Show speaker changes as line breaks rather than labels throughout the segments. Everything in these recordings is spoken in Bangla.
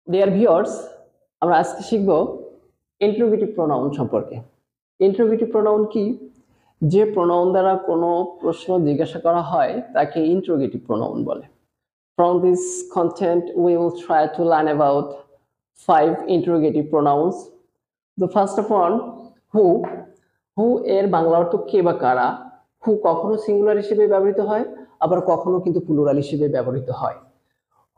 ডিয়ার ভিউয়ার্স, আমরা আজকে শিখব ইন্টারোগেটিভ প্রোনাউন সম্পর্কে। ইন্টারোগেটিভ প্রোনাউন কি? যে প্রোনাউন দ্বারা কোনো প্রশ্ন জিজ্ঞাসা করা হয় তাকে ইন্টারোগেটিভ প্রোনাউন বলে। From this content, we will try to learn about 5 interrogative pronouns. The first of all, who. Who এর বাংলা অর্থ কে বা কারা। Who কখনো সিঙ্গুলার হিসেবে ব্যবহৃত হয়, আবার কখনো কিন্তু প্লুরাল হিসেবে ব্যবহৃত হয়।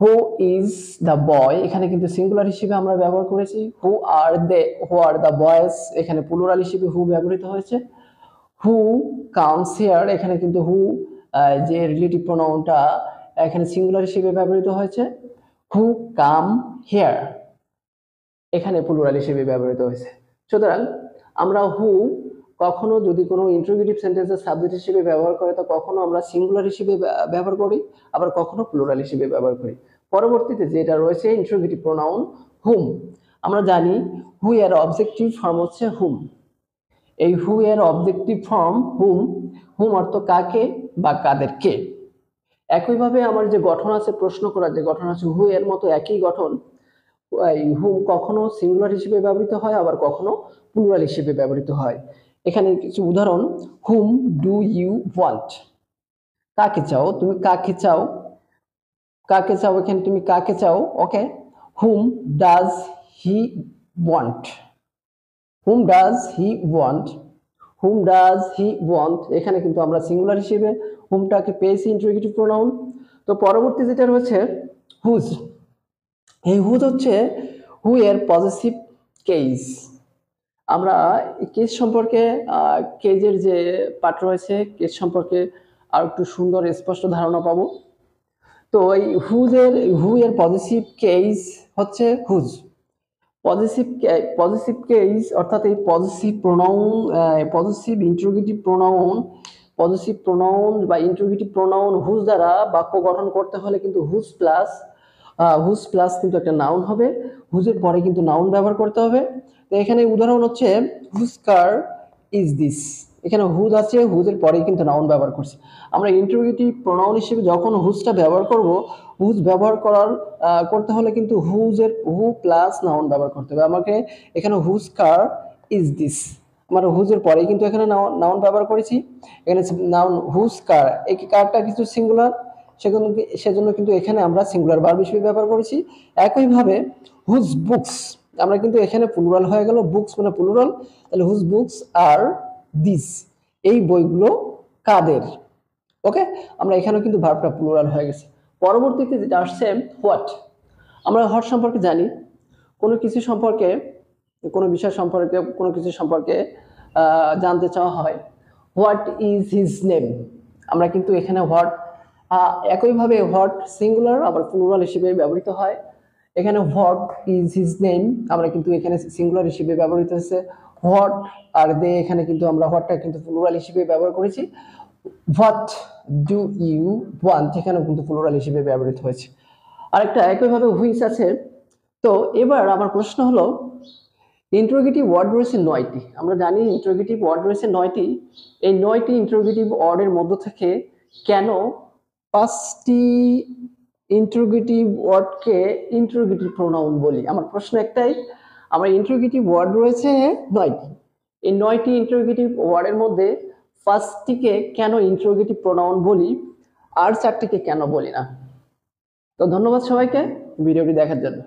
হু ইজ দ্য বয়, এখানে কিন্তু সিঙ্গুলার হিসেবে আমরা ব্যবহার করেছি। হু আর দ্য বয়েজ, এখানে প্লুরাল হিসেবে হু ব্যবহৃত হয়েছে। হু কামস হিয়ার, এখানে কিন্তু হু যে রিলেটিভ প্রোনাউনটা এখানে সিঙ্গুলার হিসেবে ব্যবহৃত হয়েছে। হু কাম হিয়ার, এখানে প্লুরাল হিসেবে ব্যবহৃত হয়েছে। সুতরাং আমরা হু কখনো যদি কোনো ইন্টারোগেটিভ সেন্টেন্সের সাবজেক্ট হিসেবে ব্যবহার করে, তো কখনো আমরা সিঙ্গুলার হিসেবে ব্যবহার করি, আবার কখনো প্লুরাল হিসেবে ব্যবহার করি। পরবর্তীতে যেটা রয়েছে ইন্টারোগেটিভ প্রোনাউন হুম। আমরা জানি হু এর অবজেক্টিভ ফর্ম হচ্ছে হুম। এই হু এর অবজেক্টিভ ফর্ম হুম। হুম অর্থ কাকে বা কাদেরকে। একইভাবে আমার যে গঠন আছে, প্রশ্ন করার যে গঠন আছে, হু এর মতো একই গঠন। হুম কখনো সিঙ্গুলার হিসেবে ব্যবহৃত হয়, আবার কখনো প্লুরাল হিসেবে ব্যবহৃত হয়। এখানে কিছু উদাহরণ: হুম ডু ইউ ওয়ান্ট, কাকে চাও, তুমি কাকে চাও, কাকে চাও, এখানে তুমি কাকে চাও। Okay. Hmm does he want, hmm does he want, hmm does he want, এখানে কিন্তু আমরা সিঙ্গুলার হিসেবে হুমটাকে পেয়েছি ইন্টারোগেটিভ প্রোনাউন। তো পরবর্তী যেটা রয়েছে হুজ। এই হুজ হচ্ছে হু এর পজিটিভ কেস। আমরা কেস সম্পর্কে কেজের যে পার্ট রয়েছে, কেস সম্পর্কে আর একটু সুন্দর স্পষ্ট ধারণা পাবো। তো এই হু এর পজিটিভ কেস হচ্ছে হুজ। পজিটিভ কেস অর্থাৎ এই positive pronoun, positive interrogative pronoun, positive pronoun বা ইন্টারোগেটিভ প্রোনাউন হুজ দ্বারা বাক্য গঠন করতে হলে কিন্তু হুজ প্লাস কিন্তু একটা নাউন হবে। হুজের পরে কিন্তু নাউন ব্যবহার করতে হবে। তো এখানে উদাহরণ হচ্ছে হুজ কার ইজ দিস, এখানে হুজ আছে, হুজের পরেই কিন্তু নাউন ব্যবহার করছি। আমরা ইন্টারোগেটিভ প্রোনাউন হিসেবে যখন হুজটা ব্যবহার করব, হুজ ব্যবহার করতে হলে কিন্তু হু প্লাস নাউন ব্যবহার করতে হবে। আমাকে এখানে হুজ কার ইজ দিস, আমরা হুজের পরেই কিন্তু এখানে নাউন ব্যবহার করেছি। এখানে নাউন হুজ কার, এই কারটা কিছু সিঙ্গুলার, সেজন্য কিন্তু এখানে আমরা সিঙ্গুলার ভার্ব হিসেবে ব্যবহার করেছি। একইভাবে হুজ বুকস, আমরা কিন্তু এখানে প্লুরাল হয়ে গেল, বুকস মানে প্লুরাল, তাহলে হুজ বুকস আর দিস, এই বইগুলো কাদের। ওকে, আমরা এখানেও কিন্তু ভার্বটা প্লুরাল হয়ে গেছে। পরবর্তীতে যেটা আসছে হোয়াট। আমরা হোয়াট সম্পর্কে জানি, কোনো কিছু সম্পর্কে, কোনো বিষয় সম্পর্কে, কোনো কিছু সম্পর্কে জানতে চাওয়া হয়, হোয়াট ইজ হিজ নেম। আমরা কিন্তু এখানে হোয়াট, একইভাবে হোয়াট সিঙ্গুলার আবার প্লুরাল হিসেবে ব্যবহৃত হয়। এখানে হোয়াট ইজ হিজ নেম আমরা কিন্তু এখানে সিঙ্গুলার হিসেবে ব্যবহৃত হচ্ছে। হোয়াট আর দে, এখানে কিন্তু আমরা হোয়াটটা কিন্তু প্লুরাল হিসেবে ব্যবহার করেছি। হোয়াট ডু ইউ ওয়ান্ট, এখানেও কিন্তু প্লুরাল হিসেবে ব্যবহৃত হয়েছে। আরেকটা একইভাবে হুইচ আছে। তো এবার আমার প্রশ্ন হলো, ইন্টারোগেটিভ ওয়ার্ড রয়েছে 9টি। আমরা জানি ইন্টারোগেটিভ ওয়ার্ড রয়েছে 9টি। এই 9টি ইন্টারোগেটিভ ওয়ার্ডের মধ্য থেকে কেন 5টি ইন্টারোগেটিভ ওয়ার্ডকে ইন্টারোগেটিভ প্রোনাউন বলি? আমার প্রশ্ন একটাই, আমার ইন্টারোগেটিভ ওয়ার্ড রয়েছে 9টি। এই 9টি ইন্টারোগেটিভ ওয়ার্ডের মধ্যে 5টিকে কেন ইন্টারোগেটিভ প্রোনাউন বলি, আর 4টিকে কেন বলি না? তো ধন্যবাদ সবাইকে ভিডিওটি দেখার জন্য।